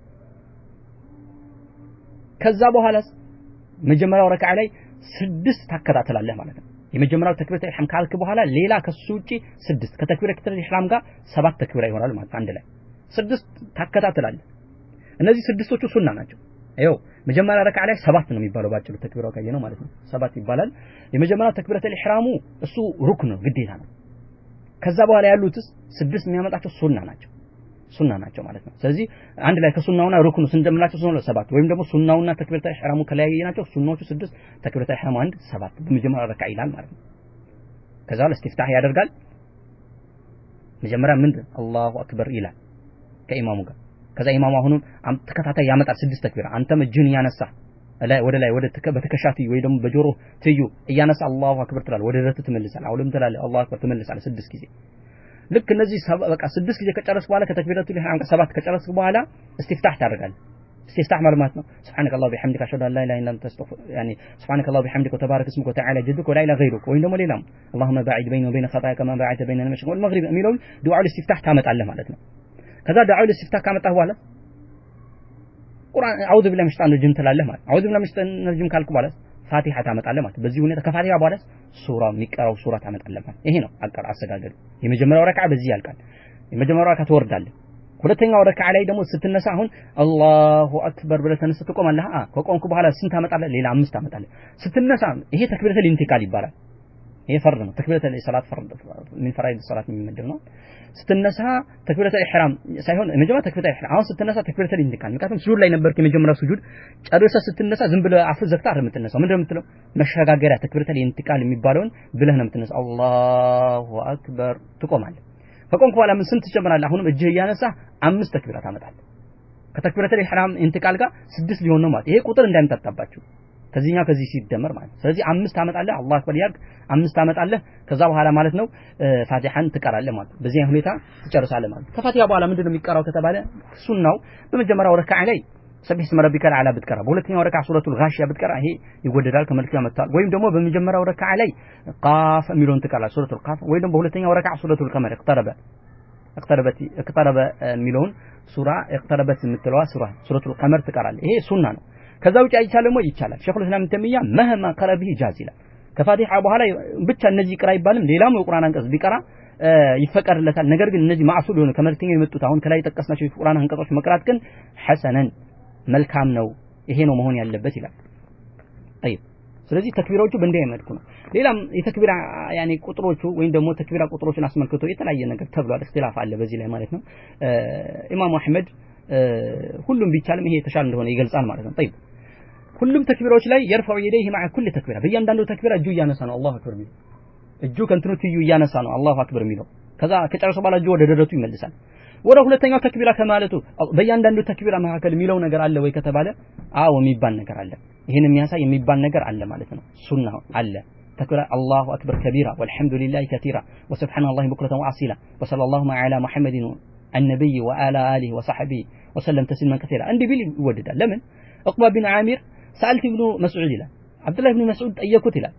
ከዛ በኋላ መጀመሪያው ረካዓ ላይ 6 ታከታተላለህ ማለት ነው የመጀመሪያው ተክቢረቱል ኢህራም ካልክ በኋላ ሌላ ከሱ ውጪ 6 ከተክቢረቱል ኢህራም ጋር 7 ተክቢራ ይሆናል ማለት አንድ ላይ 6 ታከታተላለህ እነዚህ ስድስቶቹ ሱና ናቸው አይው መጀመሪያ ረካዓ ላይ 7 ነው የሚባለው ባጭሩ ተክቢራው ካየ ነው ማለት ነው 7 ይባላል የመጀመሪያው ተክቢረቱል ኢህራሙ እሱ ሩክን ነው ግዴታ ነው ከዛ በኋላ ያሉትስ 6 የሚያመጣቸው ሱና ናቸው ማለት ነው ስለዚህ አንድ ላይ ከሱናውና ሩክኑ ስንጀምራቸው ሱናው 7 ወይም ደግሞ ሱናውና ተክቢረቱል ኢህራሙ ከለያየ ናቸው ሱናዎቹ 6 ተክቢረቱል ኢህራሙ 7 በመጀመሪያ ረካዓ ይላል ማለት ነው ከዛ ለእስቲፍታህ ያደርጋል መጀመሪያ ምንድን አላሁ አክበር ይላል ከኢማሙ ጋር ከዛ ኢማሙ አሁንም ተከታታይ ያመጣል 6 ተክቢራ አንተም እጅን ያነሳ ወደ ላይ በተከሻቲ ወይ ደግሞ በጆሮ ትዩ እያነሳ አላሁ አክበር ትላለህ ወደ ደረት ትመልሳለህ አሁንም ትላለህ አላሁ አክበር ትመልሳለህ 6 ጊዜ ልክ እነዚህ በቃ 6 ጊዜ ከጨረስክ በኋላ ከተክቢረቱል ኢህራም 7 ከጨረስክ በኋላ እስቲፍታህ ታደርጋለህ استفتاح معلومات سبحانك الله وبحمدك اشهد ان لا اله الا انت استغفرك يعني سبحانك الله وبحمدك وتبارك اسمك وتعالى جدك ولا اله غيرك وين دم ليلام اللهم باعد بيني وبين خطاياي كما باعدت بين المشرق والمغرب የሚለው ዱዓው الاستفتاح ታመጣለህ ማለት ነው ከዛ ዱዓው الاستفتاح ካመጣህ በኋላ ቁርአን አውዙ ቢላሂ ሚነሽ ሸይጣኒር ረጂም ትላለህ ማለት አውዙ ቢላሂ ሚነሽ ሸይጣኒር ረጂም ካልኩ በኋላ ፋቲሃ ታመጣለህ ማለት በዚህ ሁኔታ ከፋቲሃ በኋላ ሱራ የሚቀራው ሱራ ታመጣለህ ማለት ይሄ ነው አሰጋገዱ የመጀመሪያው ረካዓ በዚህ ያልቃል የመጀመሪያው ረካዓ ትወርዳለህ ሁለተኛው ረካዓ ላይ ደግሞ ስትነሳ አሁን አላሁ አክበር ብለህ ተነስተህ ትቆማለህ ከቆምኩ በኋላ ስንት ታመጣለህ ሌላ 5 ታመጣለህ ስትነሳ ይሄ ተክቢረቱል ኢንቲቃል ይባላል ይሄ ፈርድ ነው ተክቢረቱል ሰላት ፈርድ ምን ፈራኢድ ሰላት የሚመደብ ነው ስትነሳ ተክቢረቱል ኢህራም ሳይሆን መጀመሪያ ተክቢረቱል ኢህራም አሁን ስትነሳ ተክቢረቱል ኢንቲቃል ምክንያቱም ሱጁድ ላይ ነበርክ የመጀመሪያው ሱጁድ ጨርሰህ ስትነሳ ዝም ብለህ አፍ ዘግተህ አይደለም የምትነሳው ምንድነው የምትለው መሸጋገሪያ ተክቢረቱል ኢንቲቃል የሚባለውን ብለህ ነው የምትነሳው አላሁ አክበር ትቆማለህ ከቆምክ በኋላ ምን ስንት ትጨምራለህ አሁንም እጅህ እያነሳ 5 ተክቢራ ታመጣለህ ከተክቢረተል ኢህራም ኢንቲቃል ጋር 6 ሊሆን ነው ማለት ይሄ ቁጥር እንዳይምታጣባችሁ ከዚህኛው ከዚህ ሲደመር ማለት ስለዚህ 5 አመጣለህ አላሁ አክበር ያልክ 5 አመጣለህ ከዛ በኋላ ማለት ነው ፋቲሃን ትቀራለህ ማለት በዚህ ሁኔታ ትጨርሳለህ ማለት ከፋቲሃ በኋላ ምንድነው የሚቀራው ከተባለ ሱናው በመጀመሪያው ረካዓ ላይ ሰብህ ስመ ረቢከል አላ ብትቀራ በሁለተኛው ረካዓ ሱረቱል ጋሺያ ብትቀራ ይሄ ይወደዳል ከመልክ ያመጣል ወይም ደግሞ በመጀመሪያው ረካዓ ላይ ቃፍ የሚለውን ትቀራለህ ሱረቱል ቃፍ ወይም ደግሞ በሁለተኛው ረካዓ ሱረቱል ቀመር اقترب የሚለውን ሱራ اقتربت የምትለዋ ሱረቱል ቀመር ትቀራለህ ይሄ ሱና ነው ከዛ ውጪ አይቻልም ወይ ይቻላል ሸኹል እስላም ተሚያ መህማ ቀረብህ ጃዝ ይላል ከፋቲሃ በኋላ ብቻ እነዚህ ይቅራ ይባልም ሌላም የቁርአን አንቀጽ ቢቀራ ይፈቀድለታል ነገር ግን እነዚህ ማዕሱል የሆኑ ከመልክተኛው የመጡት አሁን ከላይ ጠቀስናቸው የቁርአን አንቀጾች መቅራት ግን ሐሰነን መልካም ነው ይሄ ነው መሆን ያለበት ይላል طيب ስለዚህ ተክቢራዎቹ በእንዲህ አይመልኩ ነው ሌላም የተክቢራ ያኒ ቁጥሮቹ ወይም ደግሞ ተክቢራ ቁጥሮችን አስመልክቶ የተለያየ ነገር ተብሏል እክትላፍ አለ በዚህ ላይ ማለት ነው ኢማሙ አህመድ ሁሉም ቢቻልም ይሄ የተሻለ እንደሆነ ይገልጻል ማለት ነው طيب ሁሉም ተክቢራዎች ላይ يرفع يديه مع كل تكبيره በእያንዳንዱ ተክቢራ እጁ እያነሳ ነው አላሁ አክበር የሚለው እጁ ከእንትኖቹ እያነሳ ነው አላሁ አክበር የሚለው ከዛ ከጨረሰ በኋላ እጁ ወደ ደረቱ ይመልሳል ወደ ሁለተኛው ተክቢራ ከማለቱ በእያንዳንዱ ተክቢራ መካከል የሚለው ነገር አለ ወይ ከተባለ አዎ የሚባል ነገር አለ ይሄን የሚያሳይ የሚባል ነገር አለ ማለት ነው ሱና አለ ተክቢራ አላሁ አክበር ከቢራ ወልሐምዱሊላሂ ከቲራ ወሱብሃነላሂ ቡክረተን ወአሲላ ወሰለላሁ ዐላ ሙሐመድን النبي وعلى اله وصحبه وسلم تسليما كثيرا عندي بيل يوددال لمن عقبه بن عامر سالت ابن مسعود الى عبد الله بن مسعود طيقت الى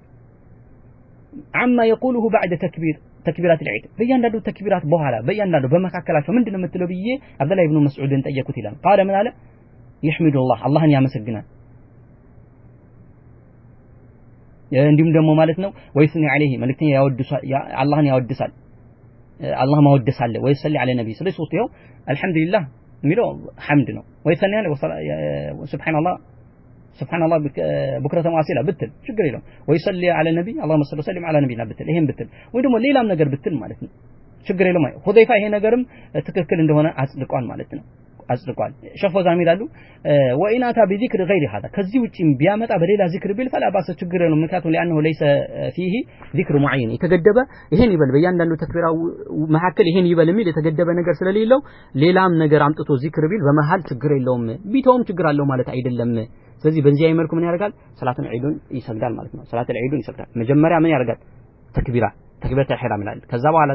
عما يقوله بعد تكبيرات العيد بياندو تكبيرات بوحالا بياندو بمكاكلاቸው ምንድነው የምትለው ብዬ عبد الله بن مسعود ጠየቁት ይላል قال من አለ يحمد الله አላህን ያመሰግናል እንዲሁም ደግሞ ማለት ነው ወይስኒ عليه መልእክተኛ ያወድሳል አላህን ያወድሳል አላህ ማወደስ አለ ወይ ሰሊ على ነብይ ስለዚህ ሶስት ይኸው አልহামዱሊላህ የሚለው ሐምድ ነው ወይ ሰኒ ያለ ሱብሃንአላህ ቡክረተን ዋሲላ ብትል ችግር የለውም ወይ ሰሊ على ነብይ اللهم صل وسلم على نبينا ብትል ይሄን ብትል ወይ ደግሞ ሌላም ነገር ብትል ማለት ነው ችግር የለውም ሁदैፋ ይሄ ነገርም ትክክል እንደሆነ አጽድቋል ማለት ነው አጽድቋል ሸፎዛም ይላሉ ወኢናታ بذكر غير هذا ከዚህ ውጪም ቢያመጣ በሌላ ዚክር ቢል فلا باس ችግር የለውም ምክንያቱም لانه ليس فيه ذكر معين የተገደበ ይሄን ይበል በእያንዳንዱ ተክቢራው መሐከል ይሄን ይበል የሚል የተገደበ ነገር ስለሌለው ሌላም ነገር አምጥቶ ዚክር ቢል በመሃል ችግር የለውም ቢተውም ችግር አለው ማለት አይደለም ስለዚህ በዚህ አይመልኩ ምን ያደርጋል ሰላቱን ዒዱን ይሰግዳል ማለት ነው ሰላቱን ዒዱን ይሰግዳል መጀመሪያ ምን ያደርጋል ተክቢረተ ኢህራም ይላል ከዛ በኋላ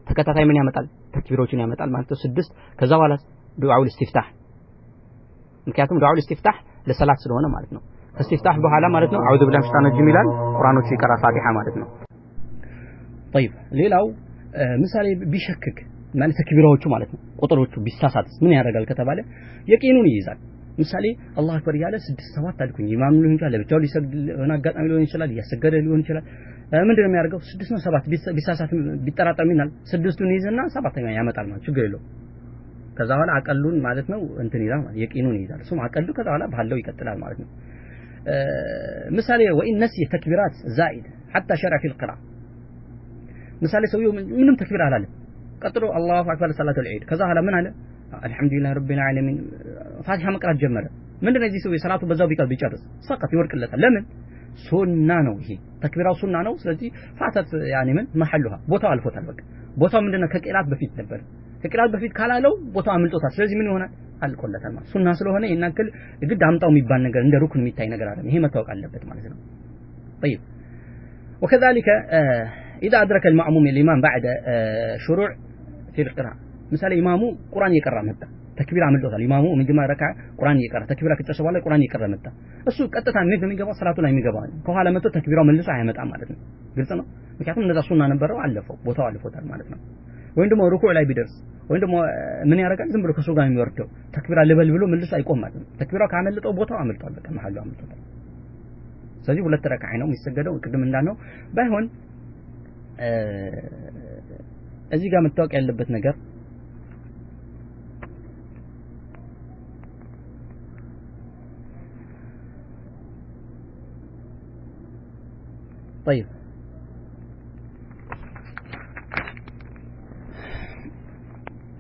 ተከታታይ ምን ያመጣል ተክቢሮችን ያመጣል ማለት ነው 6 ከዛ በኋላ ዱዓው ኢስቲፍታህ ምክንያቱም ዱዓው ኢስቲፍታህ ለሰላት ስለሆነ ማለት ነው ከኢስቲፍታህ በኋላ ማለት ነው አዑዙ ቢላሂ ሚነሽ ሸይጣኒር ረጂም ይላል ቁርአኖቹ ይቀራ ፋቲሃ ማለት ነው طيب ሌላው ምሳሌ ቢሸክክ ማለት ተክቢራዎቹ ማለት ነው ቁጥሮቹ ቢሳሳት ምን ያደርጋል ከተባለ የቂኑን ይይዛል ምሳሌ አላሁ አክበር ያለ 6-7 አልኩኝ ኢማም ሊሆን ይችላል ለብቻው ሊሰግድ ሆነ አጋጣሚ ሊሆን ይችላል ያሰገደ ሊሆን ይችላል ምንድነው የሚያደርገው 6 ነው 7 ቢሳሳት ቢጠራጠር ምናል 6ቱን ይይዝና 7ኛ ያመጣል ማለት ችግር የለውም ከዛ በኋላ አቀሉን ማለት ነው እንትን ይላል ማለት የቂኑን ይይዛል እሱም አቀሉ ከዛ በኋላ ባለው ይቀጥላል ማለት ነው ምሳሌ ወኢን ነሲ ተክቢራት ዛኢድ حتى شرع في القراءه ምሳሌ ሰውየው ምንም ተክቢር አላለም ቀጥሎ አላሁ አክበር ሰላቱል ዒድ ከዛ በኋላ ምን አለ አልহামዱሊላህ ረቢል ዓለሚን ፋቲሃ መቅራት ጀመረ ምንድነው እዚህ ሰው ሰላቱ በዛው ቢጨርስ ሰቀጥ ይወርቅለታል ለምን ሱና ነው ይሄ ተክቢራው ሱና ነው ስለዚህ ፋተት ያኒ ምን መሐሉها ቦታው አልፎታል በቃ ቦታው ምንድነው ከቂራት በፊት ነበር ከቂራት በፊት ካላለው ቦታው አምልጦታል ስለዚህ ምን ይሆናል አልቆለታል ማለት ሱና ስለሆነ ይናከል ግድ አምጣው የሚባል ነገር እንደ ሩክን የሚታይ ነገር አይደለም ይሄ መታወቅ አለበት ማለት ነው طيب وكذلك اذا ادرك المأموم الامام بعد شروع في القراءه مثلا ኢማሙ ቁርአን እየቀራ መጣ ተክቢራ አምልጦታል ኢማሙ መጀመሪያ ረካ ቁርአን እየቀራ ተክቢራ ከጨረሰ በኋላ ቁርአን እየቀራ መጣ እሱ ቀጥታ ምን የሚገባው ሰላቱ ላይ የሚገባው ከኋላ መጥቶ ተክቢራው መልሶ አይመጣም ማለት ነው ግልጽ ነው ምክንያቱም እንደዛ ሱና ነበረው አለፈው ቦታው አልፎታል ማለት ነው ወይም ደግሞ ሩኩዕ ላይ ቢደርስ ወይም ደግሞ ምን ያደርጋል ዝም ብሎ ከሱ ጋር የሚወርደው ተክቢራ ልበል ብሎ መልሶ አይቆም ማለት ነው ተክቢራው ካመለጠው ቦታው አመልጧል በቃ መሐሉ አመልጧል ስለዚህ ሁለት ረካዓ ነው የሚሰገደው ቅድም እንዳልነው ባይሆን እዚህ ጋር መታወቅ ያለበት ነገር طيب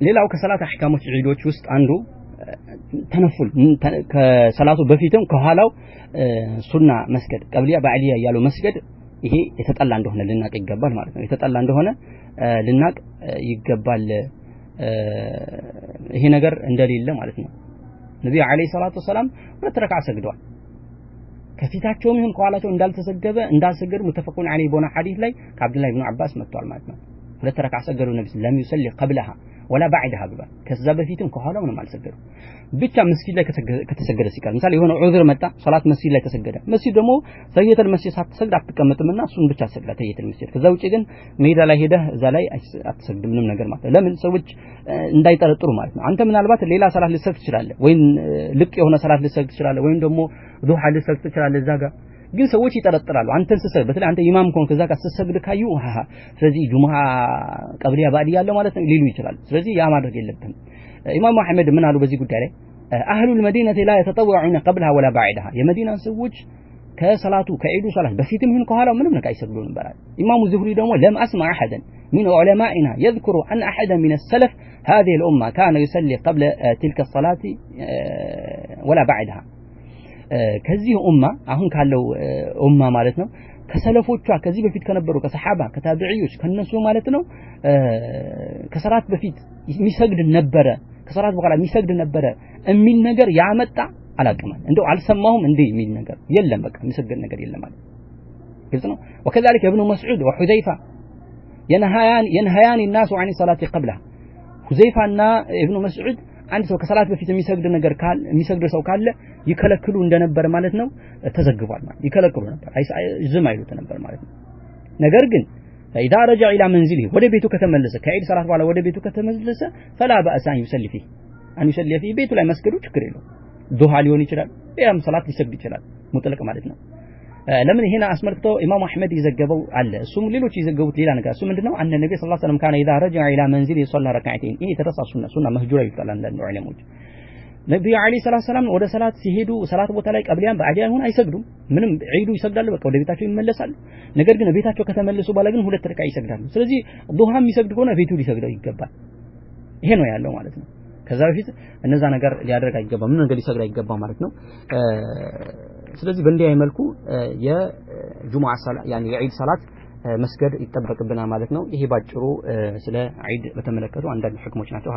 ሌላው ከሰላት አህካሞች ዒዶች ውስጥ አንዱ ተነፉል ከሰላቱ በፊትም ከኋላው ሱና መስገድ ቀብሊያ ባዕሊያ ያለው መስገድ ይሄ የተጠላ እንደሆነ ልናቅ ይገባል ማለት ነው የተጠላ እንደሆነ ልናቅ ይገባል ይሄ ነገር እንደሌለ ማለት ነው ነብዩ አለይሂ ሰላቱ ወሰለም ሁለት ረካዓ ሰግደዋል ከፊታቸውም ይሁን ከኋላቸው እንዳልሰገዱ ሙተፈቁን ዐለይሂ በሆነ ሐዲስ ላይ ከአብዱላህ ኢብኑ አባስ መጥቷል ማለት ነው ሁለት ረካዓ ሰገዱ ነብዩ ለም ይሰሊ قبلها ولا بعدها ብሏል ከዛ በፊትም ከኋላው ምንም አልሰገዱ ብቻ መስጊድ ላይ ከተሰገደ ሲቀር ምሳሌ የሆነ ዑዝር መጣ ሶላት መስጊድ ላይ ተሰገደ መስጊድ ደግሞ ተየተል መስጊድ ሳትሰግድ አትቀመጥምና እሱን ብቻ ሰግዳ ተየተል መስጊድ ከዛ ውጪ ግን ሜዳ ላይ ሄደህ እዛ ላይ አትሰግድ ምንም ነገር ማለት ለምን ሰዎች እንዳይጠረጥሩ ማለት ነው አንተ ምናልባት ሌላ ሰላት ልትሰግድ ትችላለህ ወይም ልቅ የሆነ ሰላት ልትሰግድ ትችላለህ ወይም ደግሞ ዱሃ ልትሰግድ ትችላለህ እዛ ጋር ግን ሰዎች ይጠረጥራሉ አንተን ስትሰግድ በተለይ አንተ ኢማም ከሆንክ ከዛ ጋር ስትሰግድ ካዩ ስለዚህ ጁሙዓ ቀብሊያ ባዲያ ያለው ማለት ነው ሊሉ ይችላል ስለዚህ ያ ማድረግ የለብህም ኢማም አህመድ ምን አሉ በዚህ ጉዳይ ላይ አህሉል መዲነቲ ላ የተጠወዑነ قبلها ولا بعدها የመዲና ሰዎች ከሰላቱ ከዒዱ ሰላት በፊትም ይሁን ከኋላው ምንም ነገር አይሰግዱ ነበር ኢማሙ ዙህሪ ደግሞ ለም اسمع احدا من علمائنا يذكر ان احدا من السلف هذه الامه كان يصلي قبل تلك الصلاه ولا بعدها ከዚህ ኡማ አሁን ካለው ኡማ ማለት ነው ከሰለፎቿ ከዚህ በፊት ከነበሩ ከሰሃባ ከታቢዒዎች ከነሱ ማለት ነው ከሰላት በፊት የሚሰግድ ነበረ ከሰላት በኋላ የሚሰግድ ነበረ የሚል ነገር ያመጣ አላቀማል እንደው አልሰማሁም እንዴ የሚል ነገር የለም በቃ የሚሰግድ ነገር የለም ማለት ግልጽ ነው وكذلك ابن مسعود وحذيفه ينهيان الناس عن الصلاه قبلها حذيفهና ابن مسعود አንድ ሰው ከሰላት በፊት የሚሰግድ ሰው ካለ ይከለክሉ እንደነበር ማለት ነው ተዘግቧል ማለት ይከለክሉ ነበር ዝም አይሉት ነበር ማለት ነው ነገር ግን فاذا رجع الى منزله ወደ ቤቱ ከተመለሰ ከዒድ ሰላት በኋላ ወደ ቤቱ ከተመለሰ فلا باس ان يصلي فيه ቤቱ ላይ መስገዱ ችግር የለውም ዱሃ ሊሆን ይችላል ያም ሰላት ሊሰግድ ይችላል ሙጥለቅ ማለት ነው ለምን ይሄን አስመልክቶ ኢማም አህመድ ይዘገበው አለ እሱም ሌሎች ይዘገቡት ሌላ ነገር እሱ ምንድነው አንደ ነብይ ሰለላሁ ዐለይሂ ወሰለም ካነ ኢዛ ረጃ ኢላ መንዚል ይصلى ركعتين ይሄ ተረሳ ሱና መህጁራ ይባላል አንዳንድ ዑለሞች ነብዩ አለይሂ ሰላም ወደ ሰላት ሲሄዱ ሰላት ቦታ ላይ ቀብሊያን በአዲያን ሆነ አይሰግዱም ምንም ዒዱ ይሰግዳሉ በቃ ወደ ቤታቸው ይመለሳሉ ነገር ግን ቤታቸው ከተመለሱ በኋላ ግን ሁለት ረካዓ ይሰግዳሉ ስለዚህ ዱሃ የሚሰግድ ከሆነ ቤቱ ሊሰግደው ይገባል ይሄ ነው ያለው ማለት ነው ከዛ በፊት እነዛ ነገር ሊያደርግ አይገባም ምን ነገር ሊሰግድ አይገባም ማለት ነው ስለዚህ በእንዲህ አይመልኩ የጁሙዓ ሰላት ያኒ የዒድ ሰላት መስገድ ይጠበቅብናል ማለት ነው ይሄ ባጭሩ ስለ ዒድ በተመለከቱ አንዳንድ ህክሞች ናቸው